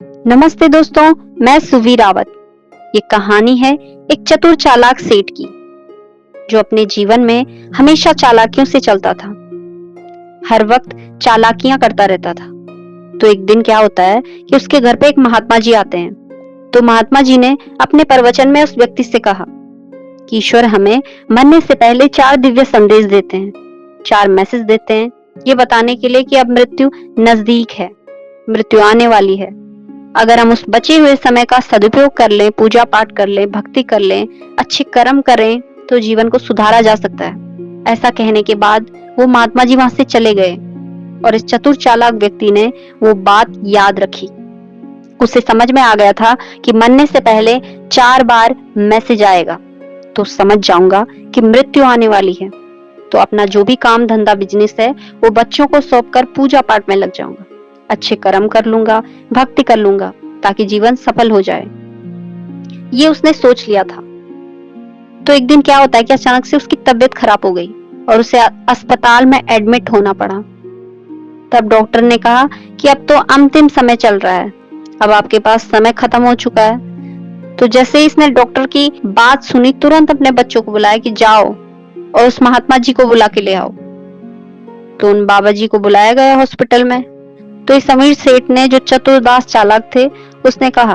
नमस्ते दोस्तों, मैं सुवी रावत। ये कहानी है एक चतुर चालाक सेठ की, जो अपने जीवन में हमेशा चालाकियों से चलता था। हर वक्त चालाकियां करता रहता था। तो एक दिन क्या होता है कि उसके घर पे एक महात्मा जी आते हैं। तो महात्मा जी ने अपने प्रवचन में उस व्यक्ति से कहा कि ईश्वर हमें मरने से पहले 4 दिव्य संदेश देते हैं, 4 मैसेज देते हैं, ये बताने के लिए कि अब मृत्यु नजदीक है, मृत्यु आने वाली है। अगर हम उस बचे हुए समय का सदुपयोग कर लें, पूजा पाठ कर लें, भक्ति कर लें, अच्छे कर्म करें, तो जीवन को सुधारा जा सकता है। ऐसा कहने के बाद वो महात्मा जी वहां से चले गए और इस चतुर चालाक व्यक्ति ने वो बात याद रखी। उसे समझ में आ गया था कि मरने से पहले 4 बार मैसेज आएगा, तो समझ जाऊंगा कि मृत्यु आने वाली है। तो अपना जो भी काम धंधा बिजनेस है वो बच्चों को सौंपकर पूजा पाठ में लग जाऊंगा, अच्छे कर्म कर लूंगा, भक्ति कर लूंगा, ताकि जीवन सफल हो जाए। ये उसने सोच लिया था। तो एक दिन क्या होता है कि अचानक से उसकी तबीयत खराब हो गई और उसे अस्पताल में एडमिट होना पड़ा। तब डॉक्टर ने कहा कि अब तो अंतिम समय चल रहा है, अब आपके पास समय खत्म हो चुका है। तो जैसे ही इसने डॉक्टर की बात सुनी, तुरंत अपने बच्चों को बुलाया कि जाओ और उस महात्मा जी को बुला के ले आओ। तो उन बाबा जी को बुलाया गया हॉस्पिटल में। तो इस अमीर सेठ ने, जो चतुरदास चालाक थे, उसने कहा,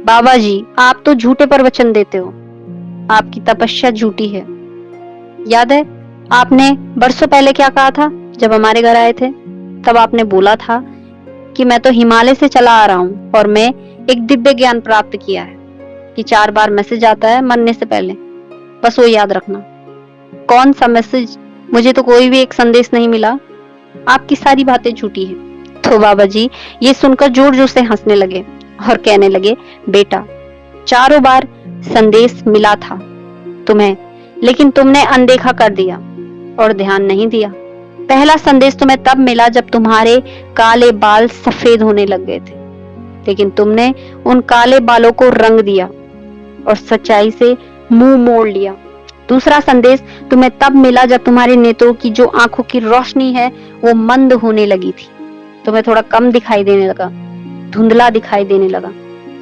बाबा जी आप तो झूठे प्रवचन देते हो, आपकी तपस्या झूठी है। याद है आपने बरसों पहले क्या कहा था जब हमारे घर आए थे? तब आपने बोला था कि मैं तो हिमालय से चला आ रहा हूँ और मैं एक दिव्य ज्ञान प्राप्त किया है कि 4 बार मैसेज आता है मरने से पहले, बस वो याद रखना। कौन सा मैसेज? मुझे तो कोई भी एक संदेश नहीं मिला, आपकी सारी बातें झूठी है। तो बाबा जी ये सुनकर जोर जोर से हंसने लगे और कहने लगे, बेटा 4 बार संदेश मिला था तुम्हें, लेकिन तुमने अनदेखा कर दिया और ध्यान नहीं दिया। पहला संदेश तुम्हें तब मिला जब तुम्हारे काले बाल सफेद होने लग गए थे, लेकिन तुमने उन काले बालों को रंग दिया और सच्चाई से मुंह मोड़ लिया। दूसरा संदेश तुम्हें तब मिला जब तुम्हारे नेत्रों की जो आंखों की रोशनी है वो मंद होने लगी थी, तुम्हें थोड़ा कम दिखाई देने लगा, धुंधला दिखाई देने लगा।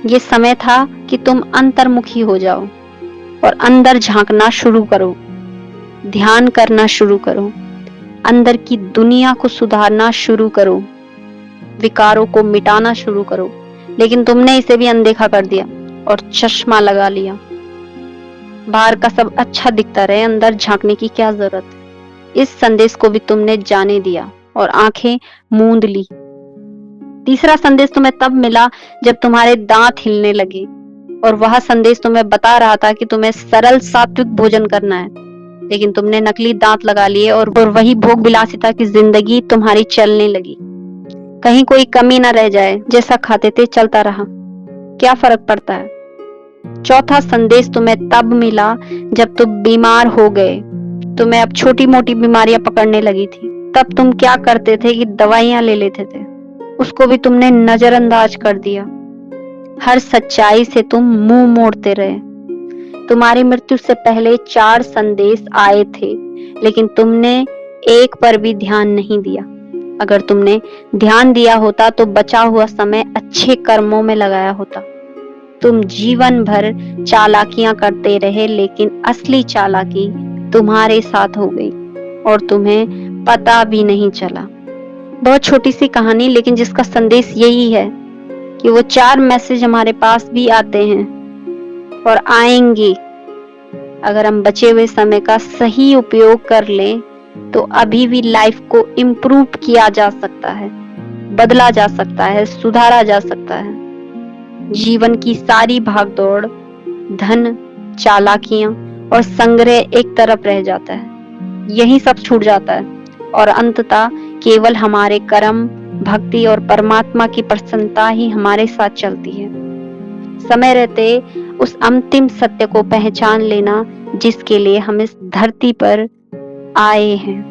ये समय था कि तुम अंतर्मुखी हो जाओ और अंदर झांकना शुरू करो, ध्यान करना शुरू करो, अंदर की दुनिया को सुधारना शुरू करो, विकारों को मिटाना शुरू करो। लेकिन तुमने इसे भी अनदेखा कर दिया और चश्मा लगा लिया। बाहर का सब अच्छा दिखता रहे, अंदर झांकने की क्या जरूरत है? इस संदेश को भी तुमने जाने दिया और आंखें मूंद ली। तीसरा संदेश तुम्हें तब मिला जब तुम्हारे दांत हिलने लगे और वह संदेश तुम्हें बता रहा था कि तुम्हें सरल सात्विक भोजन करना है, लेकिन तुमने नकली दांत लगा लिए और वही भोग विलासिता की जिंदगी तुम्हारी चलने लगी। कहीं कोई कमी ना रह जाए, जैसा खाते थे चलता रहा, क्या फर्क पड़ता है? चौथा संदेश तुम्हें तब मिला जब तुम बीमार हो गए, तुम्हें अब छोटी मोटी बीमारियां पकड़ने लगी थी। तब तुम क्या करते थे कि दवाइयां ले लेते थे, उसको भी तुमने नजरअंदाज कर दिया। हर सच्चाई से तुम मुंह मोड़ते रहे। तुम्हारी मृत्यु से पहले 4 संदेश आए थे, लेकिन तुमने एक पर भी ध्यान नहीं दिया। अगर तुमने ध्यान दिया होता तो बचा हुआ समय अच्छे कर्मों में लगाया होता। तुम जीवन भर चालाकियां करते रहे, लेकिन असली चालाकी तुम्हारे साथ हो गई और तुम्हें पता भी नहीं चला। बहुत छोटी सी कहानी, लेकिन जिसका संदेश यही है कि वो 4 मैसेज हमारे पास भी आते हैं और आएंगे। अगर हम बचे हुए समय का सही उपयोग कर लें तो अभी भी लाइफ को इम्प्रूव किया जा सकता है, बदला जा सकता है, सुधारा जा सकता है। जीवन की सारी भागदौड़, धन, चालाकियां और संग्रह एक तरफ रह जाता है, यही सब छूट जाता है और अंततः केवल हमारे कर्म, भक्ति और परमात्मा की प्रसन्नता ही हमारे साथ चलती है। समय रहते उस अंतिम सत्य को पहचान लेना जिसके लिए हम इस धरती पर आए हैं।